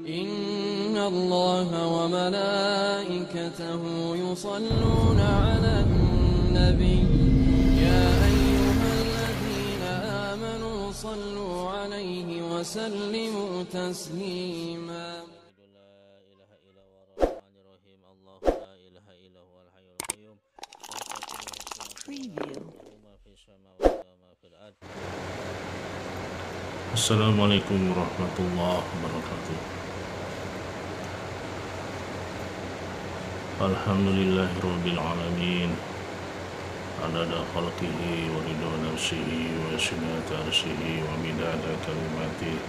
إن الله وملائكته يصلون على النبي يا أيها الذين آمنوا صلوا عليه وسلموا تسليما. Assalamualaikum warahmatullahi wabarakatuh. Alhamdulillahirabbil alamin. Adada khalqihi wa ridha nafsihi wa zinata arsyihi wa midada kalimatihi.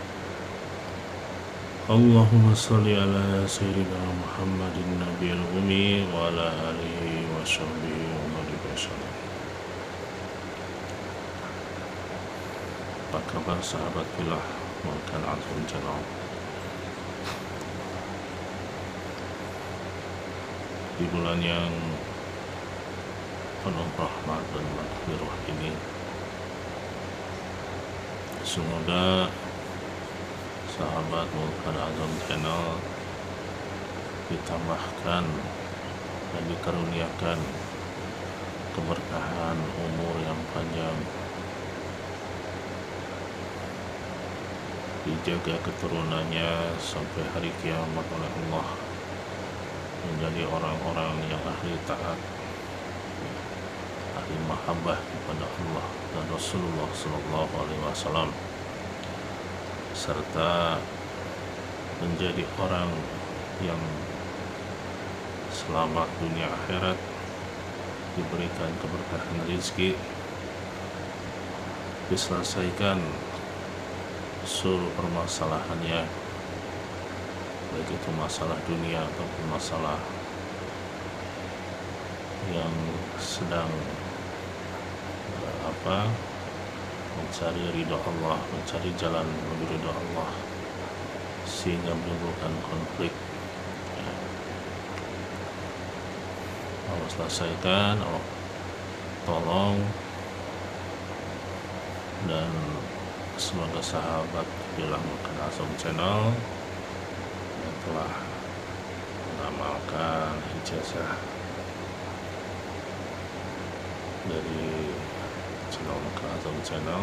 Allahumma shalli ala sayyidina Muhammadin nabiyil ummi wa ala alihi wa sahbihi wa man wasallam. Apa kabar sahabat fillah makan azum channel? Di bulan yang penuh rahmat dan maghfirah ini, semoga sahabat makan azum channel ditambahkan dan dikaruniakan keberkahan umur yang panjang, dijaga keturunannya sampai hari kiamat oleh Allah, menjadi orang-orang yang ahli taat, ahli mahabbah kepada Allah dan Rasulullah Sallallahu Alaihi Wasallam, serta menjadi orang yang selamat dunia akhirat, diberikan keberkahan rezeki, diselesaikan seluruh permasalahannya, baik itu masalah dunia ataupun masalah yang sedang mencari ridha Allah, mencari jalan menuju ridha Allah, sehingga menimbulkan konflik. Allah selesaikan, Allah tolong, dan semoga sahabat bilang makan azum channel yang telah mengamalkan ijazah dari channel makan azum channel,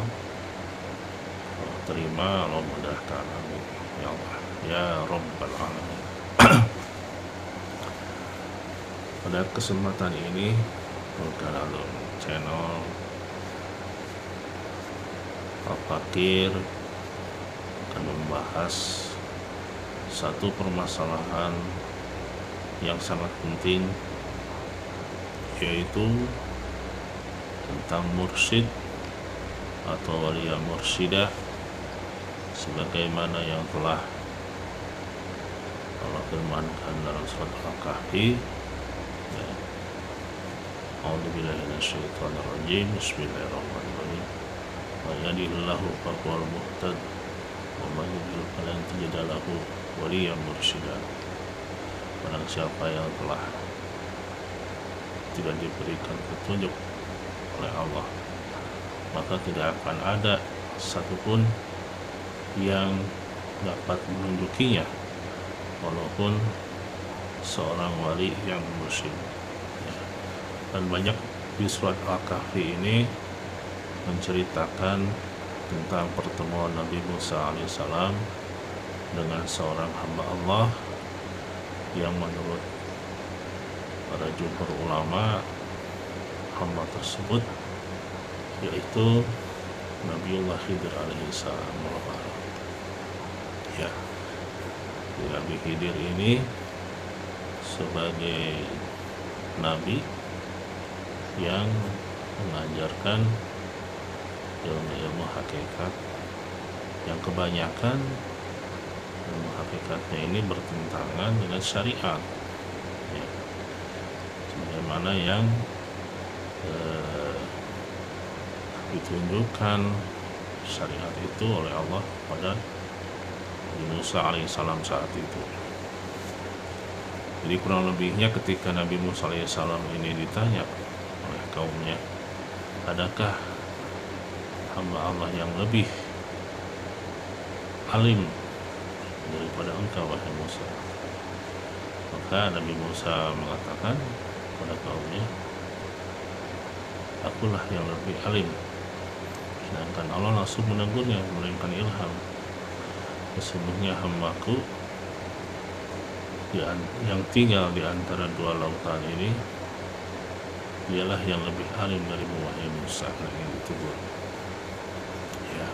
Allah terima, Allah mudahkan, amin ya Allah ya Rabbal Alamin. Pada kesempatan ini makan azum channel Al-Fakir akan membahas satu permasalahan yang sangat penting, yaitu tentang mursyid atau waliya mursyidah, sebagaimana yang telah Allah firmankan dalam surat Al-Kahfi. A'udzubillahi minasyaitonir rajim. Bismillahirrahmanirrahim. Wa yahdihillahu fahuwal muhtad wa man yudlil falan tajid lahu waliyyan mursyida. Barang siapa yang telah tidak diberikan petunjuk oleh Allah, maka tidak akan ada satupun yang dapat menunjukinya, walaupun seorang wali yang mursyid. Dan banyak di surat Al-Kahfi ini menceritakan tentang pertemuan Nabi Musa alaihissalam dengan seorang hamba Allah yang menurut para jumhur ulama, hamba tersebut yaitu Nabiullah Khidir alaihissalam. Ya, Nabi Khidir ini sebagai nabi yang mengajarkan ilmu hakikat, yang kebanyakan ilmu hakikatnya ini bertentangan dengan syariat, ya. Sebagaimana yang ditunjukkan syariat itu oleh Allah pada Nabi Musa alaihissalam saat itu. Jadi kurang lebihnya ketika Nabi Musa alaihissalam ini ditanya oleh kaumnya, adakah hamba Allah yang lebih alim daripada engkau wahai Musa. Maka Nabi Musa mengatakan kepada kaumnya, akulah yang lebih alim. Sedangkan Allah langsung menegurnya, memberikan ilham, sesungguhnya hambaku yang tinggal di antara dua lautan ini, dialah yang lebih alim darimu wahai Musa. Nah, yang ditegur ya.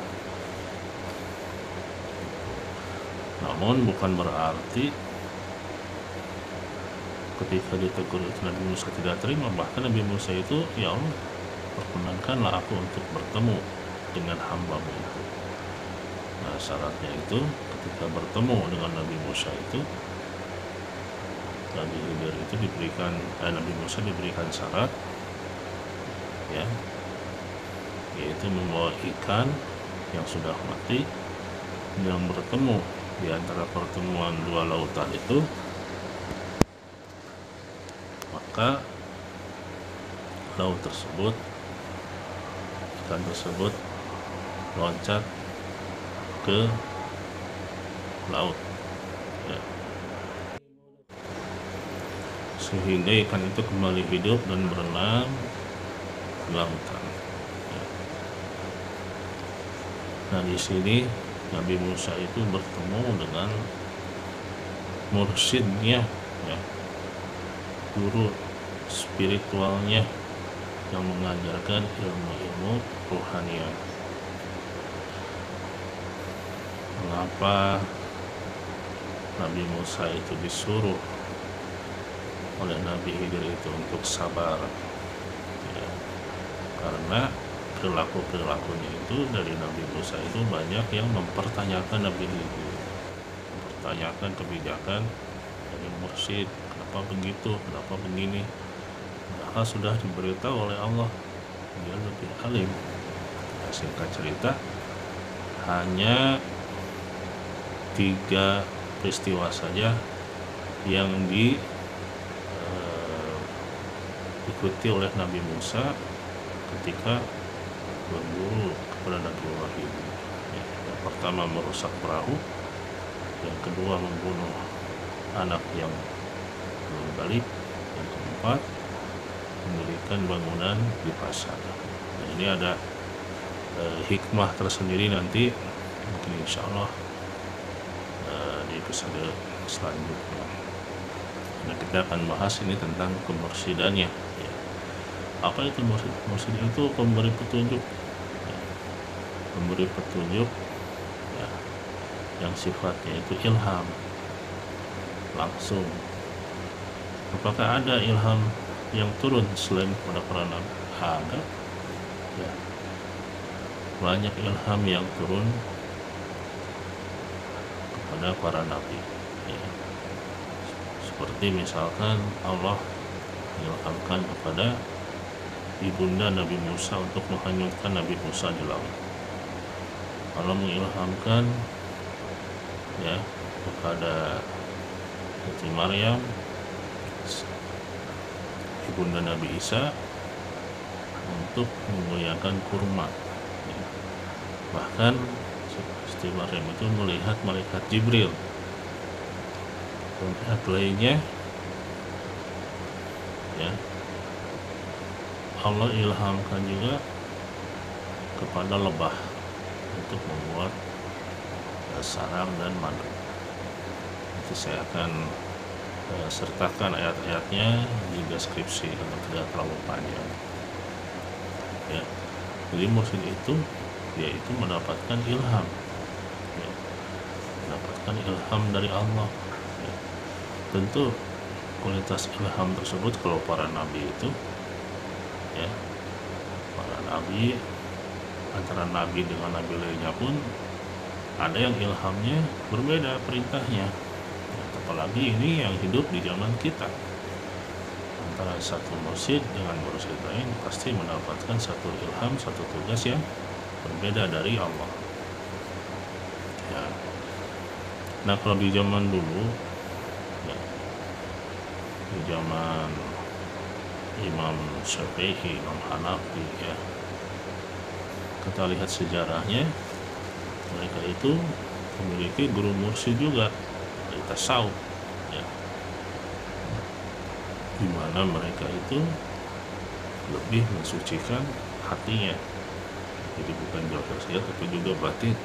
Namun bukan berarti ketika ditegur itu Nabi Musa tidak terima. Bahkan Nabi Musa itu, ya Allah, perkenankanlah aku untuk bertemu dengan hamba-Mu itu. Nah, syaratnya itu ketika bertemu dengan Nabi Musa itu, Nabi Musa diberikan syarat ya, yaitu membawa ikan yang sudah mati yang bertemu di antara pertemuan dua lautan itu, maka laut tersebut, ikan tersebut loncat ke laut ya, sehingga ikan itu kembali hidup dan berenang di lautan ya. Nah, di sini Nabi Musa itu bertemu dengan mursyidnya ya, guru spiritualnya yang mengajarkan ilmu-ilmu rohaniah. Mengapa Nabi Musa itu disuruh oleh Nabi Khidir itu untuk sabar ya, karena perilakunya itu dari Nabi Musa itu banyak yang mempertanyakan Nabi Khidir, mempertanyakan kebijakan dari mursyid, kenapa begitu, kenapa begini, padahal sudah diberitahu oleh Allah dia lebih alim. Nah, singkat cerita, hanya 3 peristiwa saja yang diikuti oleh Nabi Musa ketika berguru kepada Nabiullah Khidir ya. Yang pertama merusak perahu, yang kedua membunuh anak yang belum balik, yang keempat mendirikan bangunan di pasar. Nah, ini ada hikmah tersendiri, nanti mungkin insya Allah di episode selanjutnya. Nah, kita akan bahas ini tentang kemursidannya ya. Apa itu mursid? Mursid itu pemberi petunjuk ya. Pemberi petunjuk ya, yang sifatnya itu ilham langsung. Apakah ada ilham yang turun selain pada para nabi? Ada ya, banyak ilham yang turun kepada para nabi ya. Seperti misalkan Allah mengilhamkan kepada ibunda Nabi Musa untuk menghanyutkan Nabi Musa di laut. Allah mengilhamkan ya kepada Siti Maryam, ibunda Nabi Isa, untuk menggoyangkan kurma ya. Bahkan Siti Maryam itu melihat malaikat Jibril. Dan ayat lainnya ya, Allah ilhamkan juga kepada lebah untuk membuat sarang dan madu. Nanti saya akan sertakan ayat-ayatnya di deskripsi karena tidak terlalu panjang ya. Jadi mursyid itu yaitu mendapatkan ilham ya, mendapatkan ilham dari Allah ya. Tentu kualitas ilham tersebut kalau para nabi itu ya, para nabi, antara nabi dengan nabi lainnya pun ada yang ilhamnya berbeda perintahnya ya, apalagi ini yang hidup di zaman kita. Antara satu mursyid dengan mursyid lain pasti mendapatkan satu ilham, satu tugas yang berbeda dari Allah ya. Nah, kalau di zaman dulu ya, di zaman Imam Syafi'i, Imam Hanafi ya, kita lihat sejarahnya, mereka itu memiliki guru mursyid juga dari tasawuf, ya, di mana mereka itu lebih mensucikan hatinya, jadi bukan zahir saja tapi juga batin.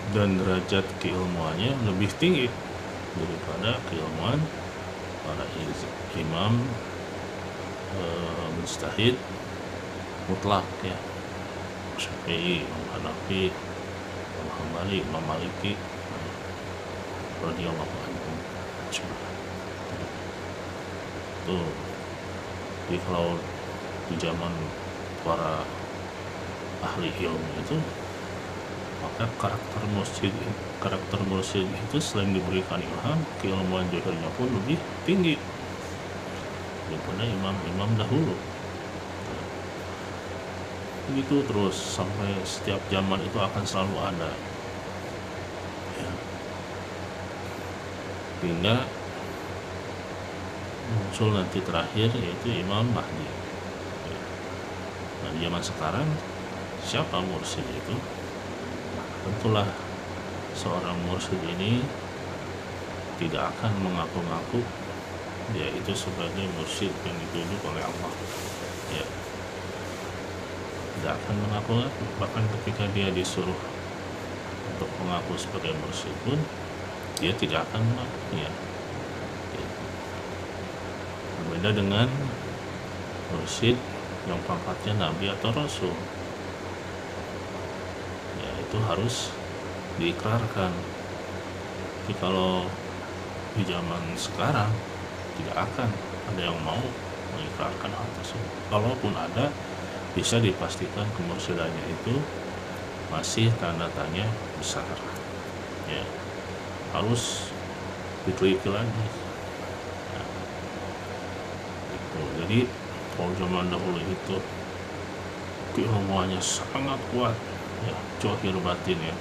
Dan derajat keilmuannya lebih tinggi daripada keilmuan para imam mujtahid mutlak, ya, Syafi'i, Imam Hanafi, Imam Hambali, Imam Maliki radhiyallahu anhum. Tuh, jadi kalau di zaman para ahli ilmu itu, maka karakter mursyid itu selain diberikan ilham, keilmuan zahirnya pun lebih tinggi daripada imam-imam dahulu. Begitu terus sampai setiap zaman itu akan selalu ada, ya, hingga muncul nanti terakhir yaitu Imam Mahdi. Nah, di zaman sekarang siapa mursyid itu? Tentulah seorang mursyid ini tidak akan mengaku-ngaku dia itu sebagai mursyid yang ditunjuk oleh Allah, ya, tidak akan mengaku-ngaku. Bahkan ketika dia disuruh untuk mengaku sebagai mursyid pun dia tidak akan mengaku, ya. Berbeda dengan mursyid yang pangkatnya nabi atau rasul, ya, itu harus diikrarkan. Tapi kalau di zaman sekarang tidak akan ada yang mau mengikrarkan hal tersebut. Kalaupun ada, bisa dipastikan kemursyidanya itu masih tanda tanya besar, ya, harus diteliti lagi. Nah, gitu. Jadi kalau zaman dahulu itu keilmuannya sangat kuat, ya, zahir batin, ya,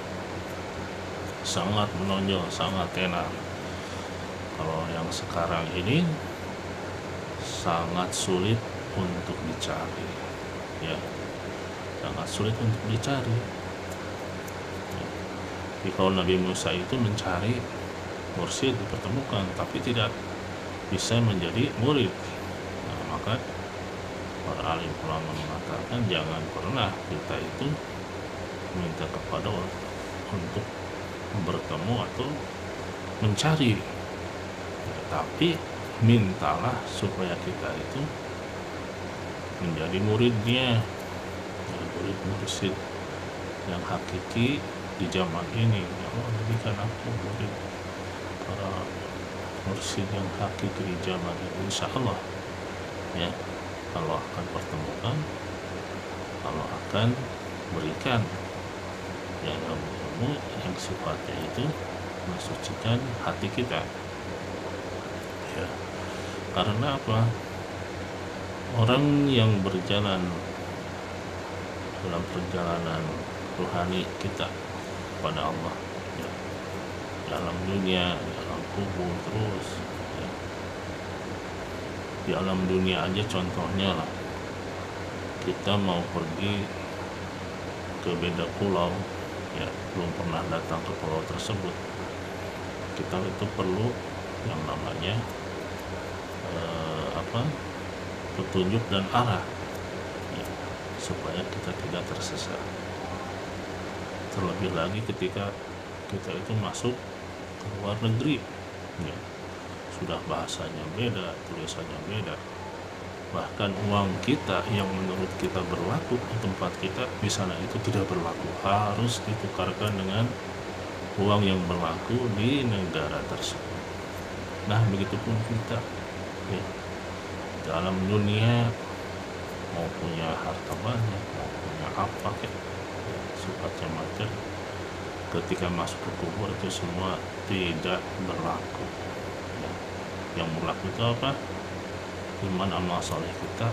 sangat menonjol, sangat tenar. Kalau yang sekarang ini sangat sulit untuk dicari, ya, sangat sulit untuk dicari. Jadi kalau Nabi Musa itu mencari mursyid dipertemukan, tapi tidak bisa menjadi murid. Nah, maka para alim ulama mengatakan jangan pernah kita itu minta kepada Allah untuk bertemu atau mencari, ya, tapi mintalah supaya kita itu menjadi muridnya, ya, murid mursyid yang hakiki di zaman ini. Ya Allah, jadikan aku murid para mursyid yang hakiki di zaman ini. Insya Allah, ya, Allah akan pertemukan, Allah akan berikan yang ilmu yang sifatnya itu mensucikan hati kita, ya. Karena apa? Orang yang berjalan dalam perjalanan rohani kita pada Allah, ya, di alam dunia, di alam kubur, terus, ya, di alam dunia aja contohnya lah, kita mau pergi ke beda pulau, ya, belum pernah datang ke pulau tersebut, kita itu perlu yang namanya petunjuk dan arah, ya, supaya kita tidak tersesat. Terlebih lagi ketika kita itu masuk ke luar negeri, ya, sudah bahasanya beda, tulisannya beda, bahkan uang kita yang menurut kita berlaku di tempat kita di sana itu tidak berlaku, harus ditukarkan dengan uang yang berlaku di negara tersebut. Nah, begitupun kita, ya, dalam dunia, mau punya harta banyak, mau punya apa, ya, sifatnya materi, ketika masuk ke kubur itu semua tidak berlaku, ya. Yang berlaku itu apa? Iman amal soleh kita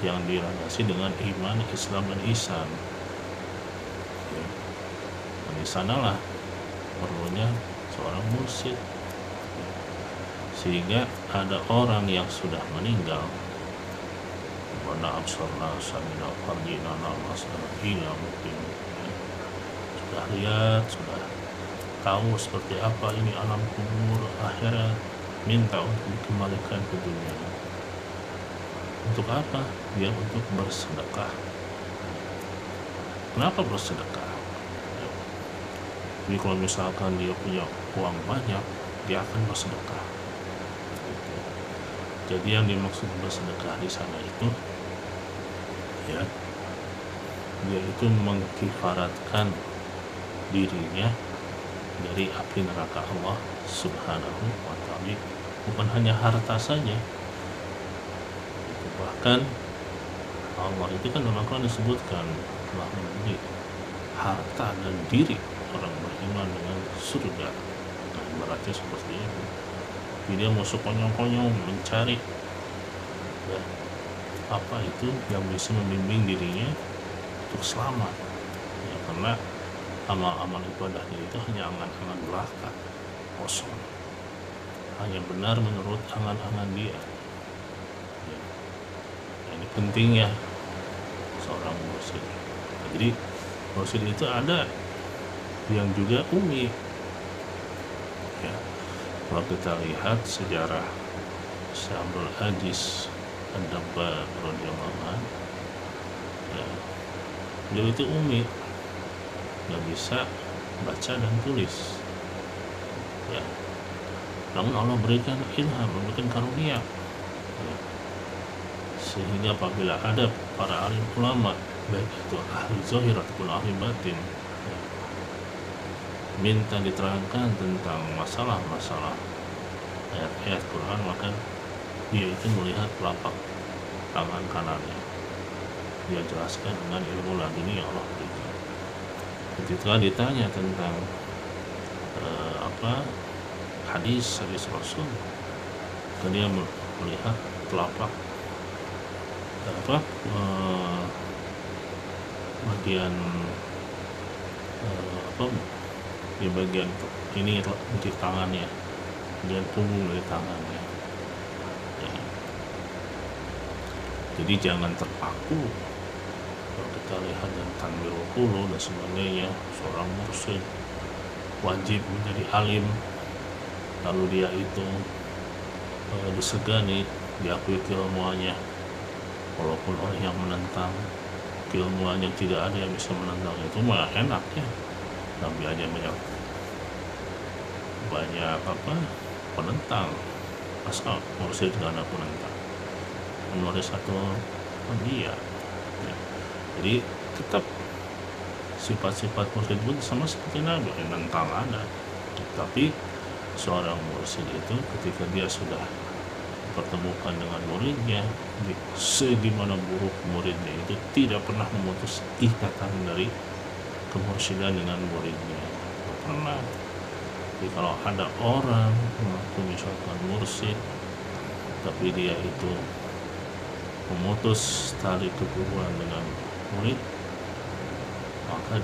yang dilandasi dengan iman, Islam, dan ihsan, ya. Dan di sanalah perlunya seorang mursyid, ya. Sehingga ada orang yang sudah meninggal, wana absarna samina farjina nama ila mungkin, ya, sudah lihat, sudah tahu seperti apa ini alam kubur, akhirat, minta untuk dikembalikan ke dunia. Untuk apa? Dia untuk bersedekah. Kenapa bersedekah? Jadi kalau misalkan dia punya uang banyak, dia akan bersedekah. Jadi yang dimaksud bersedekah di sana itu, ya, dia itu mengkifaratkan dirinya dari api neraka Allah Subhanahu wa Ta'ala. Bukan hanya harta saja, itu bahkan Allah itu kan dalam Al-Quran disebutkan telah memberi harta dan diri orang beriman dengan surga. Nah, ibaratnya seperti itu. Jadi dia mau sekonyong-konyong mencari, ya, apa itu yang bisa membimbing dirinya untuk selamat, ya, karena amal-amal ibadah itu hanya angan-angan belaka, kosong, hanya benar menurut angan-angan dia, ya. Ini pentingnya seorang mursyid. Jadi mursyid itu ada yang juga umi, ya. Kalau kita lihat sejarah Syekh Abdul Aziz Ad-Dabbar radhiyallahu anhu, ya, beliau itu umi, nggak bisa baca dan tulis, ya. Namun Allah berikan ilham, memberikan karunia, ya. Sehingga apabila ada para alim ulama, baik itu ahli zahir ataupun ahli batin, ya, minta diterangkan tentang masalah-masalah ayat-ayat Quran, maka dia itu melihat telapak tangan kanannya, dia jelaskan dengan ilmu laduni yang Allah berikan. Ketika ditanya tentang hadis Rasul, dia melihat telapak bagian di bagian ini di tangannya, bagian punggung dari tangannya, ya. Jadi jangan terpaku. Kalau kita lihat dan tanwirul qulub dan sebagainya, seorang mursyid wajib menjadi alim, lalu dia itu disegani, diakui keilmuannya, walaupun orang yang menentang keilmuannya tidak ada yang bisa menentang, itu mah enak, ya. Tapi aja banyak penentang, asal mursyid gak ada penentang, nomor satu dia, ya. Jadi tetap sifat-sifat mursyid pun sama seperti Nabi, menentang ada. Tapi seorang mursyid itu ketika dia sudah pertemukan dengan muridnya, segimana buruk muridnya itu tidak pernah memutus ikatan dari kemursyidan dengan muridnya, tidak pernah. Jadi kalau ada orang mengaku misalkan mursyid tapi dia itu memutus tali keguruan dengan murid, maka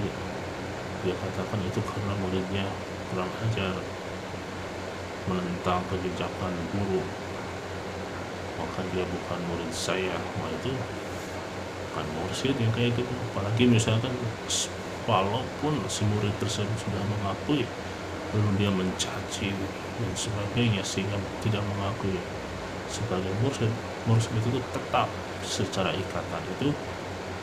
dia katakan itu karena muridnya kurang ajar, menentang kebijakan guru, maka dia bukan murid saya. Wah, itu bukan mursyid yang kayak gitu. Apalagi misalkan walaupun si murid tersebut sudah mengakui, lalu dia mencaci dan sebagainya sehingga tidak mengakui sebagai mursyid, mursyid itu tetap secara ikatan itu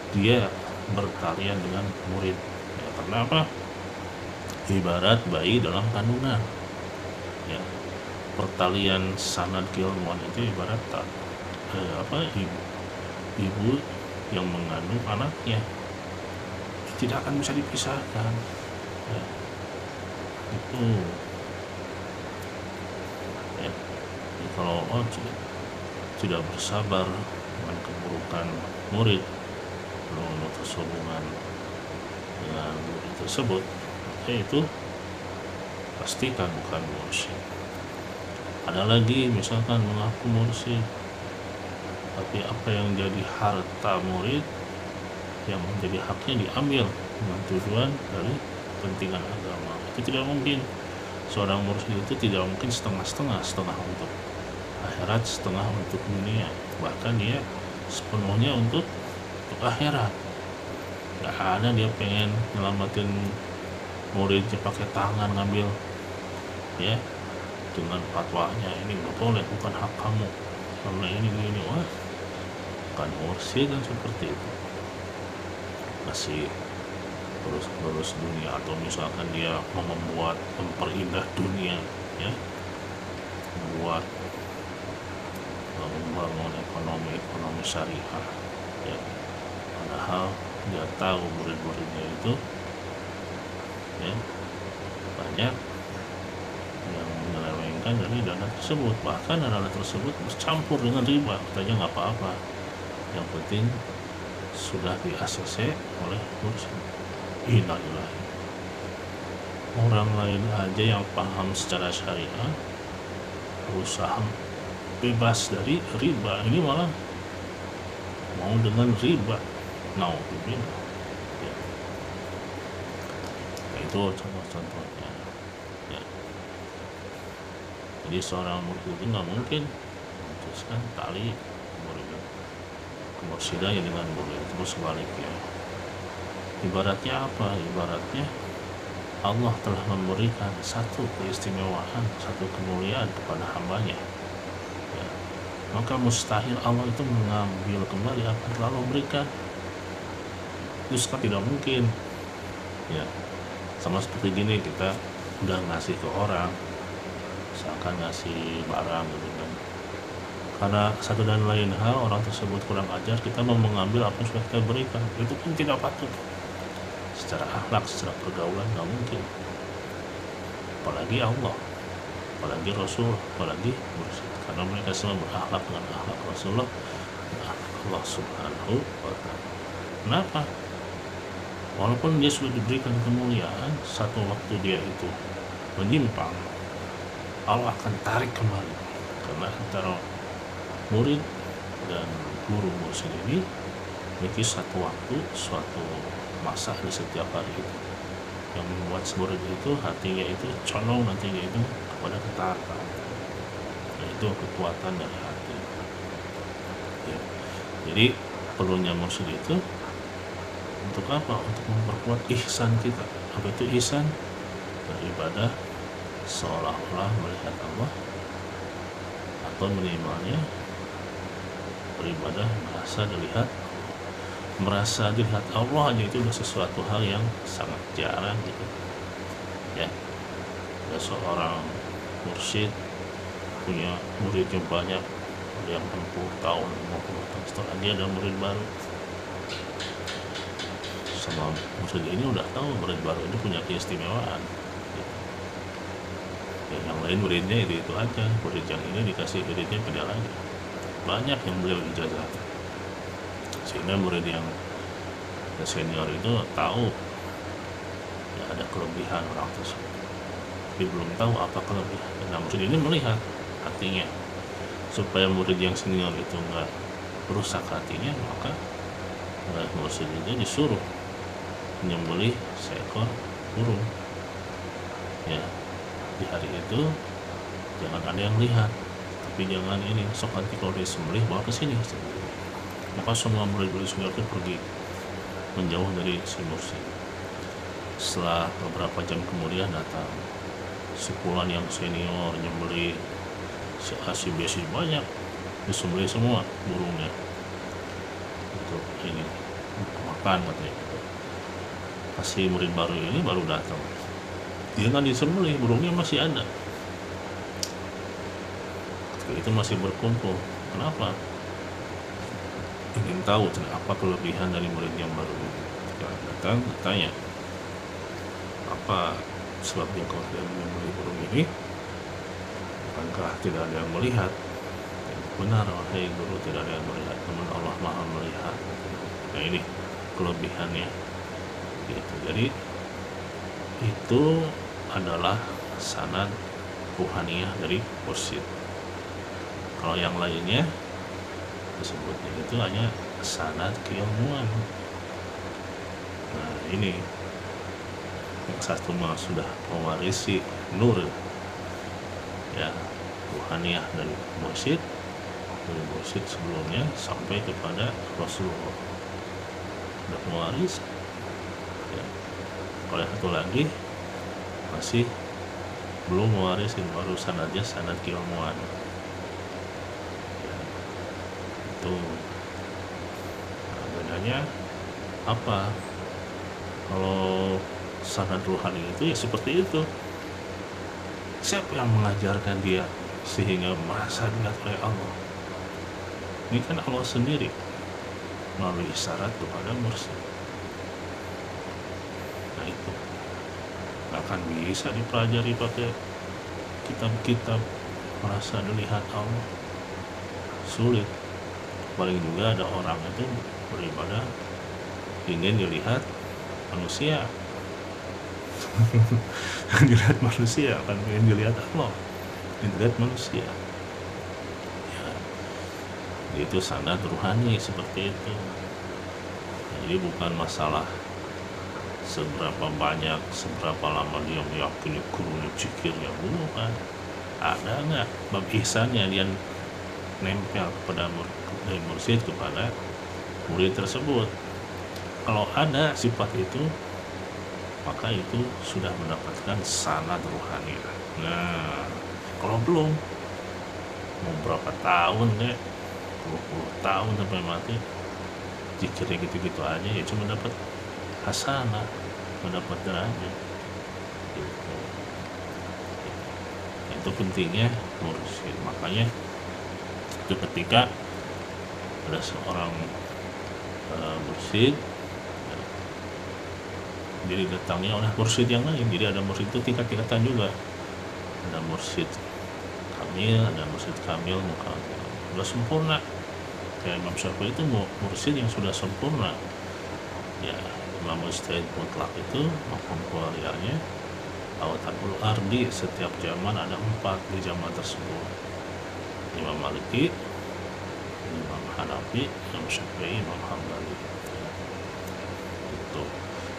dia bertalian dengan murid, ya. Karena apa? Ibarat bayi dalam kandungan, ya. Pertalian sanad keilmuan itu ibarat ibu yang mengandung anaknya, tidak akan bisa dipisahkan, ya. Itu, ya. Jadi kalau tidak bersabar dengan keburukan murid, lalu memutus hubungan dengan murid tersebut, itu pastikan bukan mursyid. Ada lagi misalkan mengaku mursyid, tapi apa yang jadi harta murid yang menjadi haknya diambil dengan tujuan dari kepentingan agama. Itu tidak mungkin. Seorang mursyid itu tidak mungkin setengah-setengah, setengah untuk akhirat, setengah untuk dunia. Bahkan dia sepenuhnya untuk akhirat. Gak ada dia pengen nyelamatin muridnya pakai tangan ngambil, ya, dengan fatwanya ini nggak boleh, bukan hak kamu karena ini. Wah, kan mursyid kan seperti itu, masih terus dunia, atau misalkan dia memperindah dunia, ya, membuat membangun ekonomi syariah, ya, padahal dia tahu murid-muridnya itu, ya, banyak yang menyelewengkan dari dana tersebut, bahkan dana tersebut bercampur dengan riba. Katanya nggak apa-apa, yang penting sudah di ACC oleh mursyid. Innalillahi. Orang lain aja yang paham secara syariah berusaha bebas dari riba, ini malah mau dengan riba. Nauzubillah. Ya. Itu contoh-contohnya, ya. Jadi seorang murid itu nggak mungkin memutuskan tali kemursyidanya dengan murid, terus sebaliknya. Ibaratnya apa? Ibaratnya Allah telah memberikan satu keistimewaan, satu kemuliaan kepada hambanya, ya. Maka mustahil Allah itu mengambil kembali apa yang telah Allah berikan. Itu tidak mungkin, ya. Sama seperti gini, kita udah ngasih ke orang, misalkan ngasih barang gitu kan, karena satu dan lain hal orang tersebut kurang ajar, kita mau mengambil apa yang sudah kita berikan, itu pun tidak patut. Secara akhlak, secara pergaulan nggak mungkin. Apalagi Allah, apalagi Rasul, apalagi mursyid, karena mereka semua berakhlak dengan akhlak Rasulullah dan akhlak Allah Subhanahu wa ta'ala. Kenapa? Walaupun dia sudah diberikan kemuliaan, satu waktu dia itu menyimpang, Allah akan tarik kembali, karena antara murid dan guru mursyid ini memiliki satu waktu, suatu masa di setiap hari itu yang membuat murid itu hatinya itu condong nantinya itu kepada ketaatan, yaitu kekuatan dari hati, ya. Jadi perlunya mursyid itu untuk apa? Untuk memperkuat ihsan kita. Apa itu ihsan? Beribadah seolah-olah melihat Allah, atau minimalnya beribadah merasa dilihat Allah aja itu udah sesuatu hal yang sangat jarang gitu, ya. Ada seorang mursyid punya muridnya banyak, ada yang 60 tahun, 50 tahun, setelah dia ada murid baru, sama mursyid ini udah tahu murid baru ini punya keistimewaan, gitu. Ya, yang lain muridnya itu aja, murid yang ini dikasih muridnya beda lagi, banyak yang beliau ijazah, sehingga murid yang senior itu tahu, ya, ada kelebihan orang tersebut, tapi belum tahu apa kelebihan. Nah, murid ini melihat hatinya, supaya murid yang senior itu nggak merusak hatinya, maka mursyid itu disuruh menyembelih seekor burung, ya. Di hari itu jangan ada yang lihat, tapi jangan ini, sok nanti kalau dia sembelih bawa ke sini. Maka semua murid-murid senior itu pergi menjauh dari si mursyid. Setelah beberapa jam kemudian datang si fulan yang senior nyembelih, si A, si B, si banyak disembelih semua burungnya untuk ini, untuk makan katanya. Pas si murid baru ini baru datang, dia nggak disembelih, burungnya masih ada. Ketika itu masih berkumpul. Kenapa? Ingin tahu apa kelebihan dari murid yang baru ini. Ketika datang tanya, apa sebabnya kau tidak menyembelih burung ini? Bukankah tidak ada yang melihat? Benar, wahai guru, tidak ada yang melihat, namun Allah Maha melihat. Nah, ini kelebihannya, gitu. Jadi itu adalah sanad ruhaniyah dari mursyid. Kalau yang lainnya disebutnya itu hanya sanad keilmuan. Nah, ini yang satu mah sudah mewarisi nur, ya, ruhaniyah dari mursyid sebelumnya sampai kepada Rasulullah, sudah mewaris, ya. Kalau yang satu lagi masih belum mewarisin, baru sanadnya sanad keilmuan. Ya, itu bedanya apa? Kalau sanad ruhani itu ya seperti itu, siapa yang mengajarkan dia sehingga merasa dekat oleh Allah? Ini kan Allah sendiri melalui isyarat kepada mursyid. Nah itu nggak akan bisa dipelajari pakai kitab-kitab merasa dilihat Allah, sulit. Paling juga ada orang itu beribadah ingin dilihat manusia dilihat manusia, kan ingin dilihat Allah, ingin dilihat manusia ya. Itu sanad ruhani seperti itu. Jadi bukan masalah seberapa banyak, seberapa lama dia meyakini gurunya, zikirnya, bukan. Ada nggak bab ihsannya dia nempel kepada mursyid, kepada murid tersebut? Kalau ada sifat itu, maka itu sudah mendapatkan sanad ruhani. Nah, kalau belum, mau berapa tahun ya, 20 tahun sampai mati, zikirnya gitu-gitu aja, ya cuma dapat hasanah, mendapat derajat gitu. Itu pentingnya mursyid. Makanya itu ketika ada seorang mursyid, jadi datangnya oleh mursyid yang lain. Jadi ada mursyid itu tingkat-tingkatan juga, ada mursyid kamil, ada mursyid kamil, mukamil, sudah sempurna. Kayak Imam Syafi'i itu mursyid yang sudah sempurna ya. Imam Mujtahid mutlak itu makom kualianya awatanul ardi, setiap zaman ada 4 di zaman tersebut: Imam Maliki, Imam Hanafi, Imam Syafi'i, Imam Hambali.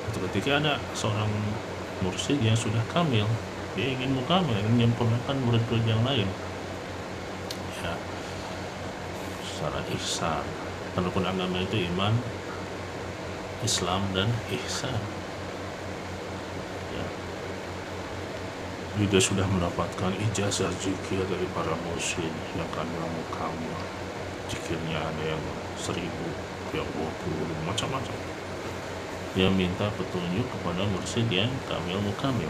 Itu ketika ada seorang mursyid yang sudah kamil, dia ingin mukamil, ingin menyempurnakan murid-murid yang lain ya, secara ihsan. Rukun agama itu iman, Islam, dan ihsan ya. Dia sudah mendapatkan ijazah zikir dari para mursyid yang kamil mukamil, zikirnya ada yang 1000, yang 20, macam-macam. Dia minta petunjuk kepada mursyid yang kamil mukamil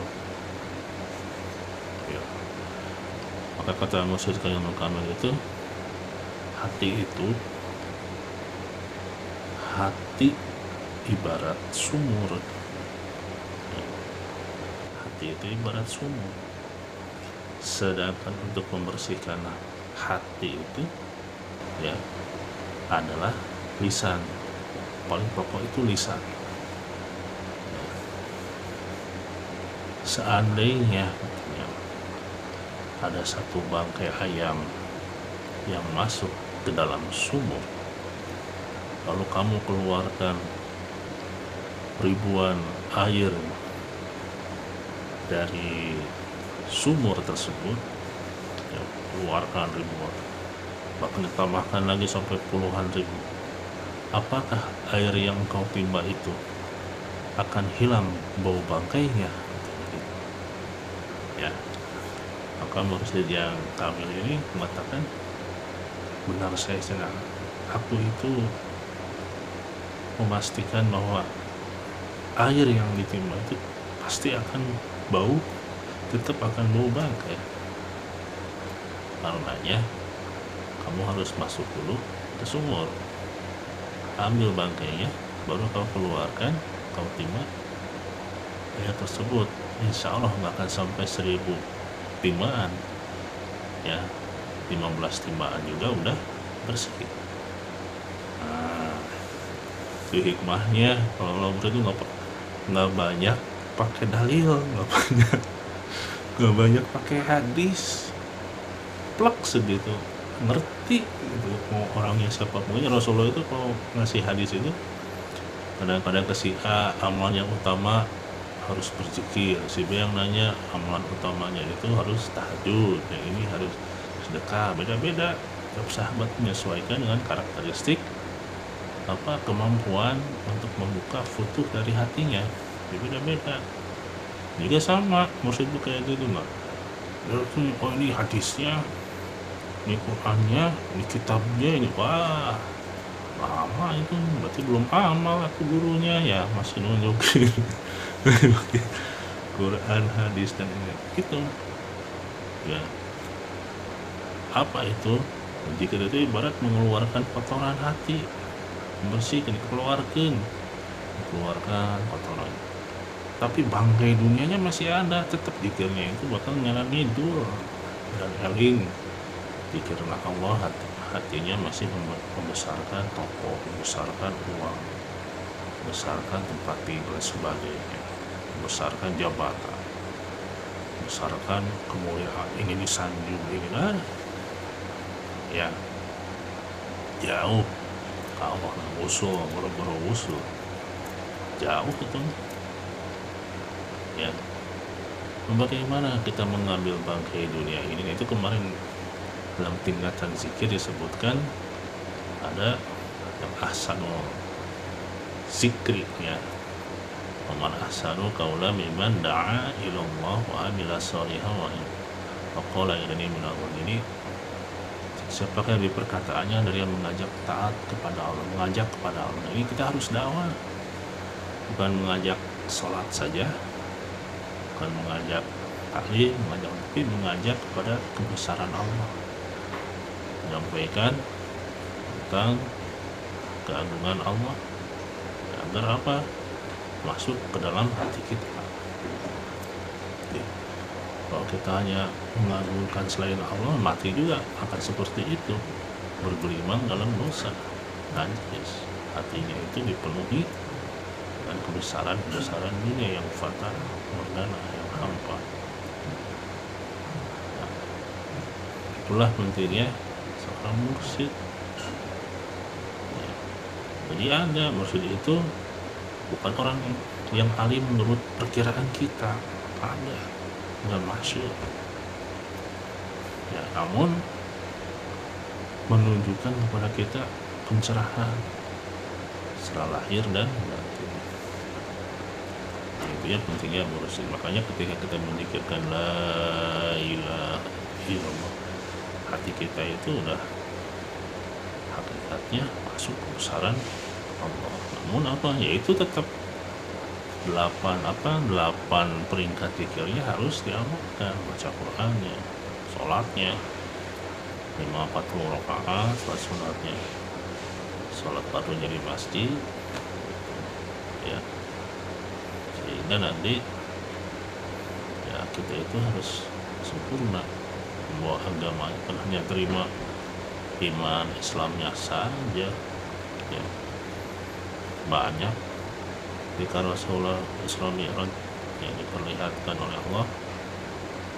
ya. Maka kata mursyid kamil mukamil itu, hati ibarat sumur ya. Hati itu ibarat sumur, sedangkan untuk membersihkan hati itu ya adalah lisan. Paling pokok itu lisan ya. Seandainya ya, ada satu bangkai ayam yang masuk ke dalam sumur, lalu kamu keluarkan ribuan air dari sumur tersebut ya, keluarkan ribuan, bahkan ditambahkan lagi sampai puluhan ribu, apakah air yang kau timba itu akan hilang bau bangkainya ya? Maka mursyid yang kamil ini mengatakan, benar saya senang, aku itu memastikan bahwa air yang ditimba itu pasti akan bau, tetap akan bau bangkai. Karenanya kamu harus masuk dulu ke sumur, ambil bangkainya, baru kau keluarkan, kau timba air tersebut. Insya Allah nggak akan sampai 1000 timbaan ya, 15 timbaan juga udah bersih. Nah, itu hikmahnya. Kalau lomba itu nggak banyak pakai dalil, nggak banyak pakai hadis, plek segitu, ngerti gitu mau orangnya siapa. Pokoknya Rasulullah itu kalau ngasih hadis itu kadang-kadang ke si A amalan yang utama harus berzikir, si B yang nanya amalan utamanya itu harus tahajud, yang ini harus sedekah. Beda-beda, tiap sahabat menyesuaikan dengan karakteristik kemampuan untuk membuka futuh dari hatinya, beda-beda juga sama mursyid itu kayak gitu nah. Oh ini hadisnya, ini Qurannya, ini kitabnya, ini wah lama itu berarti belum amal aku gurunya ya, masih nunjukin Quran hadis dan ini gitu ya. Apa itu? Jika itu ibarat mengeluarkan kotoran hati, membersihkan, dikeluarkan kotoran, tapi bangkai dunianya masih ada, tetap zikirnya itu bakal nyala ngidur dan eling karena Allah. Hatinya masih membesarkan toko, membesarkan uang, membesarkan tempat tinggal dan sebagainya, membesarkan jabatan, membesarkan kemuliaan, ingin disanjung, ingin ya jauh ke Allah, usul, boro-boro usul jauh itu ya. Bagaimana kita mengambil bangkai dunia ini? Itu kemarin dalam tingkatan zikir disebutkan ada yang ahsanul zikri ya, man ahsanu qaula mimman da'a ilallah wa amila shalihan wa qala innani minal mu'minin. Siapakah yang perkataannya dari yang mengajak taat kepada Allah, mengajak kepada Allah. Ini kita harus dakwah, bukan mengajak sholat saja, bukan mengajak taklim, tapi mengajak kepada kebesaran Allah, menyampaikan tentang keagungan Allah agar apa? Masuk ke dalam hati kita. Kalau kita hanya mengagungkan selain Allah, mati juga akan seperti itu, bergelimang dalam dosa, najis. Hatinya itu dipenuhi dengan kebesaran dunia yang fana, merdana, yang hampa. Nah, itulah pentingnya seorang mursyid. Ya. Jadi ada mursyid itu bukan orang yang alim menurut perkiraan kita, ada nggak masuk ya, namun menunjukkan kepada kita pencerahan secara lahir dan batin. Itu ya pentingnya mursyid. Makanya ketika kita mendikirkan la ilaha illallah, hati kita itu udah hakikatnya masuk kebesaran Allah. Namun apa? Yaitu tetap 8 peringkat zikirnya harus diamalkan, baca Qur'annya, sholatnya 40 rakaat, sholat sunatnya, sholat fardunya di masjid ya, sehingga nanti ya kita itu harus sempurna membawa agama, bukan hanya terima iman Islamnya saja ya. Banyak ketika Rasulullah Isra Mi'raj yang diperlihatkan oleh Allah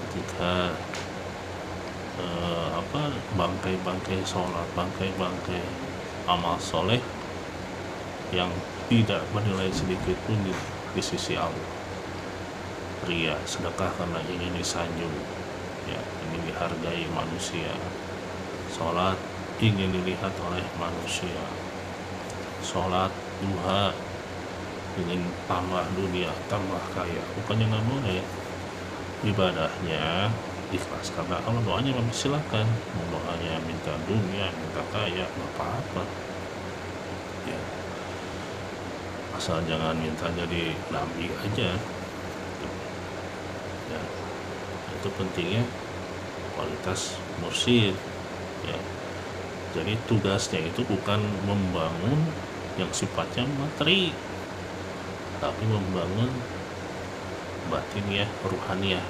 ketika bangkai-bangkai sholat, bangkai-bangkai amal soleh yang tidak bernilai sedikit pun di sisi Allah. Ria, sedekah karena ingin disanjung ya, ingin dihargai manusia, sholat ingin dilihat oleh manusia, sholat duha ingin tambah dunia, tambah kaya, bukannya nggak boleh. Ibadahnya ikhlas karena Allah, doanya silakan, mau doanya minta dunia, minta kaya, nggak apa-apa ya, asal jangan minta jadi nabi aja ya. Itu pentingnya kualitas mursyid ya. Jadi tugasnya itu bukan membangun yang sifatnya materi, tapi membangun batinnya, ruhaniyah,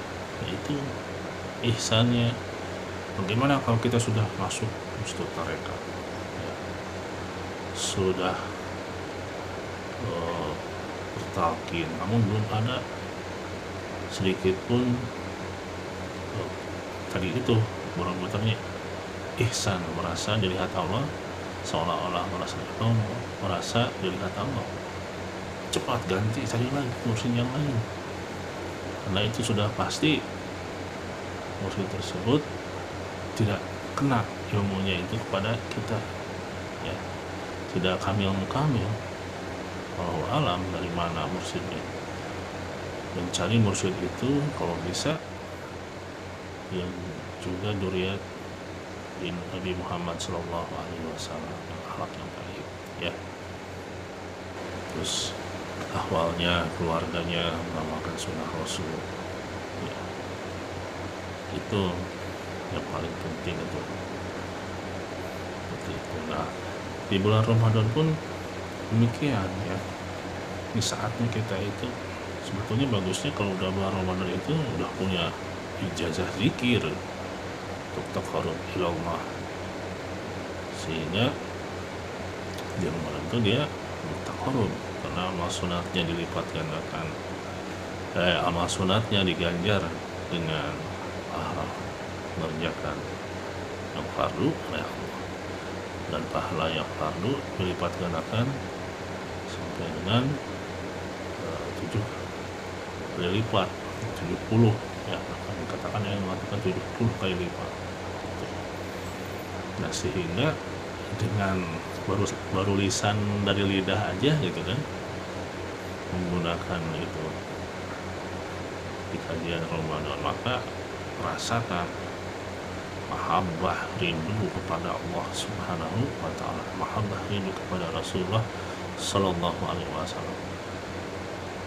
yaitu ihsannya. Bagaimana kalau kita sudah masuk Mustut Tarekat ya, sudah bertalqin, namun belum ada sedikit pun tadi itu muter-muternya ihsan, merasa dilihat Allah, seolah-olah merasa dilihat Allah, cepat ganti, cari lagi mursyid yang lain, karena itu sudah pasti mursyid tersebut tidak kena ilmunya itu kepada kita ya, tidak kamil mukamil. Wallahu alam dari mana mursyidnya mencari mursyid itu kalau bisa yang juga duriat Nabi Muhammad Shallallahu Alaihi Wasallam, akhlak yang baik, ya. Terus ahwalnya, keluarganya mengamalkan sunnah Rasul, ya. Itu yang paling penting itu. Seperti itu. Nah, di bulan Ramadan pun demikian, ya. Ini saatnya kita itu sebetulnya bagusnya kalau udah bulan Ramadan itu udah punya ijazah zikir untuk taqarrub ilallah, sehingga di Ramadan itu dia bertaqarrub karena amal sunatnya dilipat gandakan, amal sunatnya diganjar dengan pahala mengerjakan yang fardu oleh Allah, dan pahala yang fardu dilipat gandakan sampai dengan 7 kali lipat, 70, ya, akan dikatakan yang mengatakan 70 kali lipat. Nah, sehingga dengan baru lisan dari lidah aja gitu kan, menggunakan itu di kajian Ramadan, maka rasakan mahabbah, rindu kepada Allah Subhanahu wa ta'ala, mahabbah, rindu kepada Rasulullah Sallallahu Alaihi Wasallam.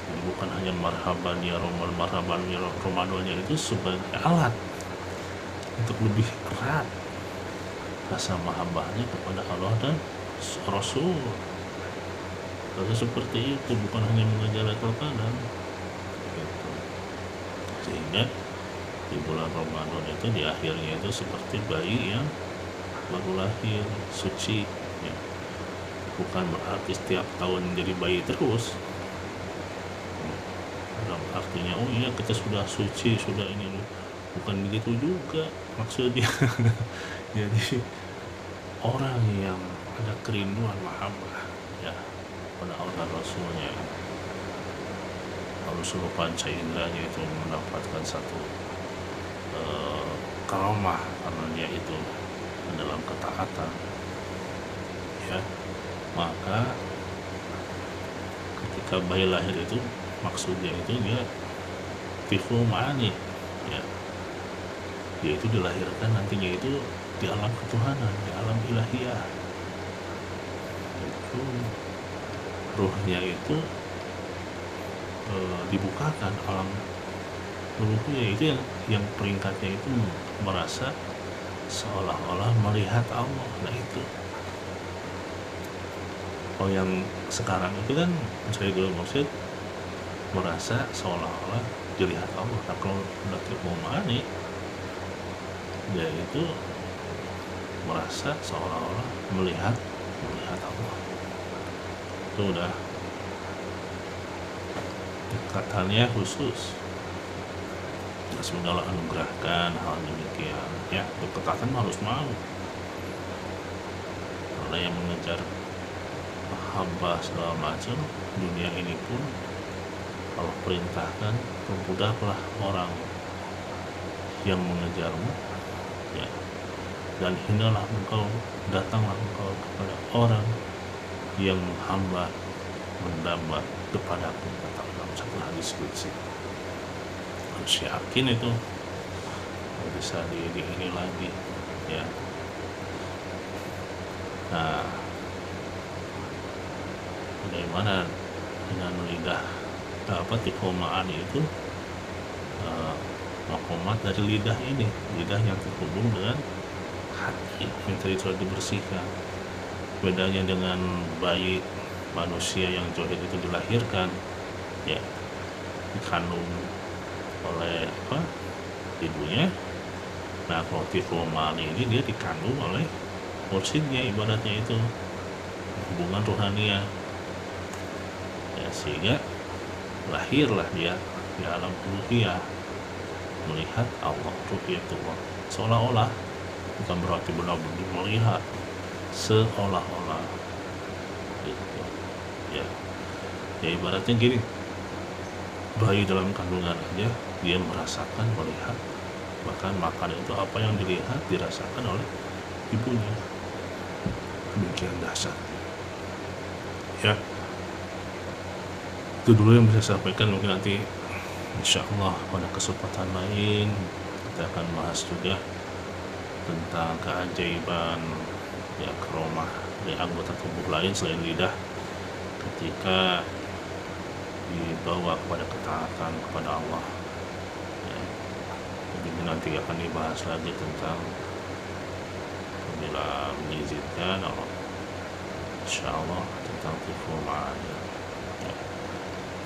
Jadi bukan hanya marhaban ya Ramadannya itu sebagai alat untuk lebih erat rasa mahabbahnya kepada Allah dan Rasul. Rasa seperti itu, bukan hanya mengejar Lailatul Qadar gitu. Sehingga di bulan Ramadan itu di akhirnya itu seperti bayi yang baru lahir, suci, ya. Bukan berarti setiap tahun jadi bayi terus, dalam artinya oh iya kita sudah suci, sudah ini, bukan begitu juga maksudnya. Jadi orang yang ada kerinduan mahabbah, ya, pada Allah dan Rasulnya, harus seluruh panca inderanya itu mendapatkan satu karomah karena dia itu dalam ketaatan, ya. Maka ketika bayi lahir itu maksudnya itu dia tiful ma'ani, ya, dia itu dilahirkan nantinya itu di alam ketuhanan, di alam ilahiyah. Itu ruhnya itu dibukakan alam uluhiyah, itu yang peringkatnya itu merasa seolah-olah melihat Allah. Nah itu. Oh, yang sekarang itu kan Sayyidul Mursyid merasa seolah-olah dilihat Allah. Nah kalau udah tiful ma'ani, dia itu merasa seolah-olah melihat Allah. Itu udah dekatannya khusus. Semoga Allah anugerahkan hal demikian, ya. Dekatan harus mau. Karena yang mengejar mahabbah segala macam dunia ini pun Allah perintahkan, permudahlah orang yang mengejarmu, ya, dan hinalah engkau, datanglah engkau kepada orang yang hamba mendamba kepadaku, kata dalam satu hadis qudsi. Harus yakin itu bisa ini lagi, ya. Nah, bagaimana dengan lidah tiful ma'ani itu, makomat dari lidah ini, lidah yang terhubung dengan hati yang tadi sudah dibersihkan. Bedanya dengan bayi manusia yang jodoh itu dilahirkan, ya, dikandung oleh ibunya. Nah kalau tiful ma'ani ini dia dikandung oleh mursyidnya, ibaratnya itu hubungan rohania, ya, sehingga lahirlah dia di alam uluhiyah, melihat Allah, ru'yatullah, seolah-olah, bukan berarti benar-benar melihat, seolah-olah gitu, ya. Ya ibaratnya gini, bayi dalam kandungan aja dia merasakan, melihat, bahkan makan itu apa yang dilihat dirasakan oleh ibunya. Demikian dahsyat, ya. Itu dulu yang bisa saya sampaikan. Mungkin nanti Insyaallah pada kesempatan lain kita akan bahas juga tentang keajaiban ya karomah dari anggota tubuh lain selain lidah ketika dibawa kepada ketaatan kepada Allah. Ya, jadi nanti akan dibahas lagi tentang bila mengizinkan Allah, insyaallah tentang tiful ma'ani. Ya,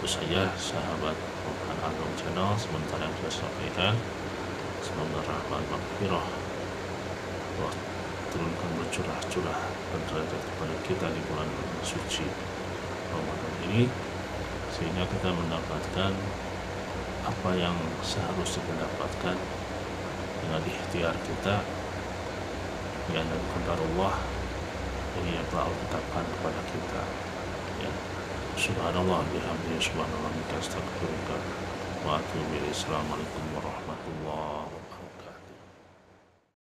itu saja sahabat Quran Agung Channel sementara yang saya sampaikan. Semoga rahmat maghfirah Allah turunkan bercurah-curah derajat kepada kita di bulan suci Ramadan ini, sehingga kita mendapatkan apa yang seharusnya kita dapatkan dengan ikhtiar kita ya, dan qadar Allah ini yang telah ditetapkan kepada kita ya. Subhanallah bihamdihi subhanallah wa astagfirullah wa atubu ilaih. Assalamualaikum warahmatullahi